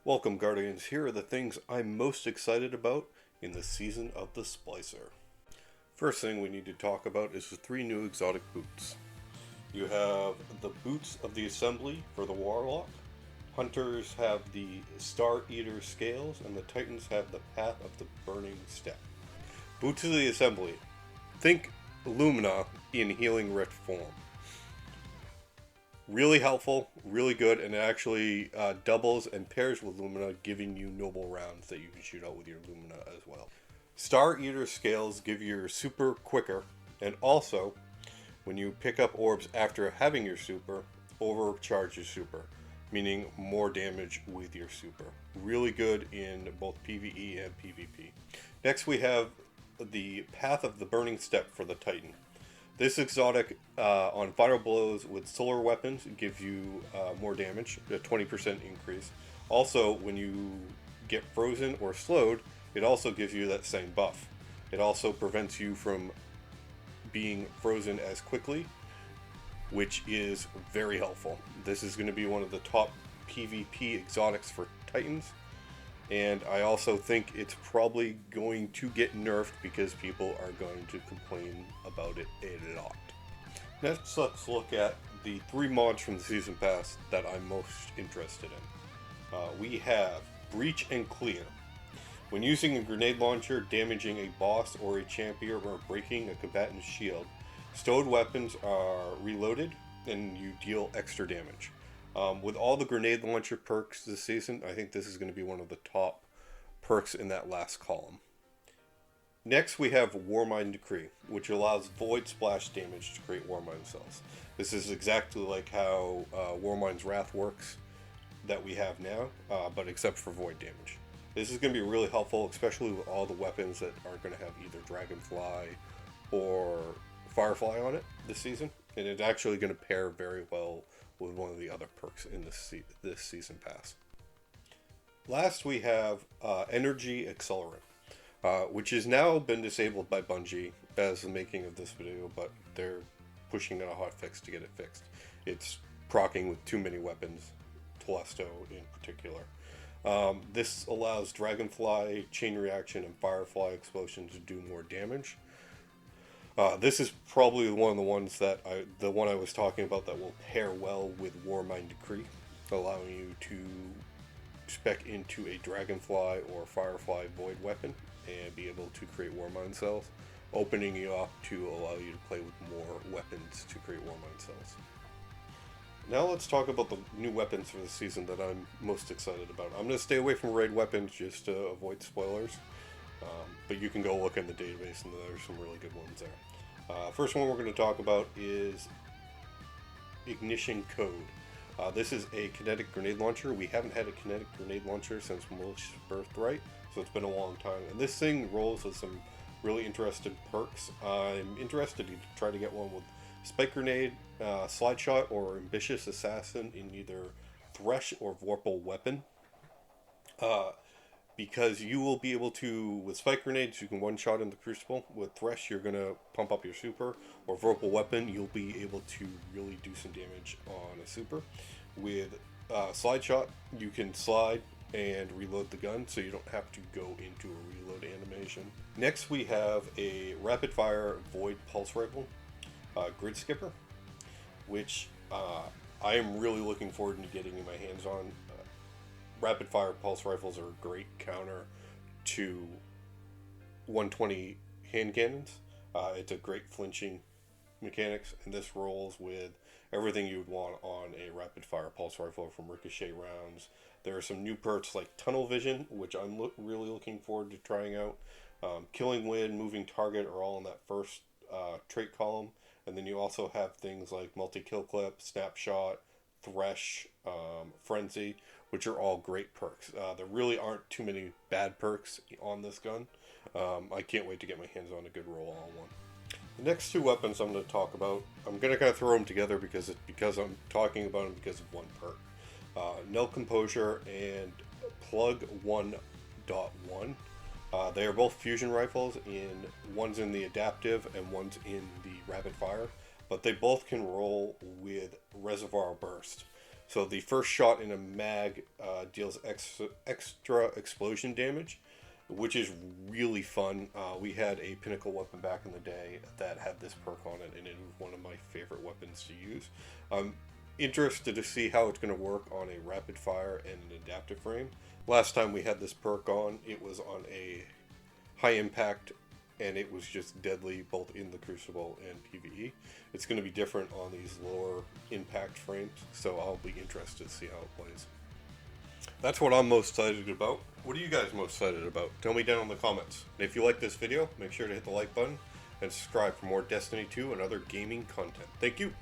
Welcome, Guardians. Here are the things I'm most excited about in the season of the Splicer. First thing we need to talk about is the three new exotic boots. You have the Boots of the Assembly for the Warlock, Hunters have the Star Eater Scales, and the Titans have the Path of the Burning Step. Boots of the Assembly. Think Lumina in Healing Rift form. Really helpful, really good, and it actually doubles and pairs with Lumina, giving you noble rounds that you can shoot out with your Lumina as well. Star Eater Scales give your super quicker, and also, when you pick up orbs after having your super, overcharge your super, meaning more damage with your super. Really good in both PvE and PvP. Next we have the Path of the Burning Step for the Titan. This exotic on final blows with solar weapons gives you more damage, a 20% increase. Also, when you get frozen or slowed, it also gives you that same buff. It also prevents you from being frozen as quickly, which is very helpful. This is going to be one of the top PvP exotics for Titans. And I also think it's probably going to get nerfed because people are going to complain about it a lot. Next, let's look at the three mods from the Season Pass that I'm most interested in. We have Breach and Clear. When using a grenade launcher, damaging a boss or a champion, or breaking a combatant's shield, stowed weapons are reloaded and you deal extra damage. With all the grenade launcher perks this season, I think this is going to be one of the top perks in that last column. Next, we have Warmind Decree, which allows void splash damage to create Warmind cells. This is exactly like how Warmind's Wrath works that we have now, but except for void damage. This is going to be really helpful, especially with all the weapons that are going to have either Dragonfly or Firefly on it this season. And it's actually going to pair very well with one of the other perks in this season pass. Last we have Energy Accelerant, which has now been disabled by Bungie as the making of this video, but they're pushing out a hotfix to get it fixed. It's proccing with too many weapons, Telesto in particular. This allows Dragonfly, Chain Reaction, and Firefly Explosion to do more damage. This is probably one of the ones that the one I was talking about that will pair well with Warmind Decree, allowing you to spec into a Dragonfly or Firefly Void weapon and be able to create Warmind cells, opening you up to allow you to play with more weapons to create Warmind cells. Now let's talk about the new weapons for the season that I'm most excited about. I'm going to stay away from raid weapons just to avoid spoilers. But you can go look in the database and there's some really good ones there. First one we're going to talk about is Ignition Code. This is a kinetic grenade launcher. We haven't had a kinetic grenade launcher since Malicious Birthright, so it's been a long time. And this thing rolls with some really interesting perks. I'm interested to try to get one with Spike Grenade, Slide Shot, or Ambitious Assassin in either Thresh or Vorpal Weapon. Because you will be able to, with Spike Grenades, you can one-shot in the Crucible. With Thresh, you're going to pump up your super. Or Vorpal Weapon, you'll be able to really do some damage on a super. With Slide Shot, you can slide and reload the gun, so you don't have to go into a reload animation. Next, we have a Rapid-Fire Void Pulse Rifle, Grid Skipper, which I am really looking forward to getting my hands on. Rapid fire pulse rifles are a great counter to 120 hand cannons. It's a great flinching mechanics, and this rolls with everything you would want on a rapid fire pulse rifle, from ricochet rounds. There are some new perks like tunnel vision, which I'm really looking forward to trying out. Killing Wind, Moving Target are all in that first trait column, and then you also have things like multi-kill clip, snapshot, Thresh, Frenzy, which are all great perks. There really aren't too many bad perks on this gun. I can't wait to get my hands on a good roll-on one. The next two weapons I'm going to talk about, I'm going to kind of throw them together because I'm talking about them because of one perk. Null Composure and Plug 1.1. They are both fusion rifles. One's in the adaptive and one's in the rapid fire, but they both can roll with Reservoir Burst. So the first shot in a mag deals extra explosion damage, which is really fun. We had a pinnacle weapon back in the day that had this perk on it, and it was one of my favorite weapons to use. I'm interested to see how it's going to work on a rapid fire and an adaptive frame. Last time we had this perk on, it was on a high impact, and it was just deadly both in the Crucible and PvE. It's going to be different on these lower impact frames, so I'll be interested to see how it plays. That's what I'm most excited about. What are you guys most excited about? Tell me down in the comments. And if you like this video, make sure to hit the like button and subscribe for more Destiny 2 and other gaming content. Thank you.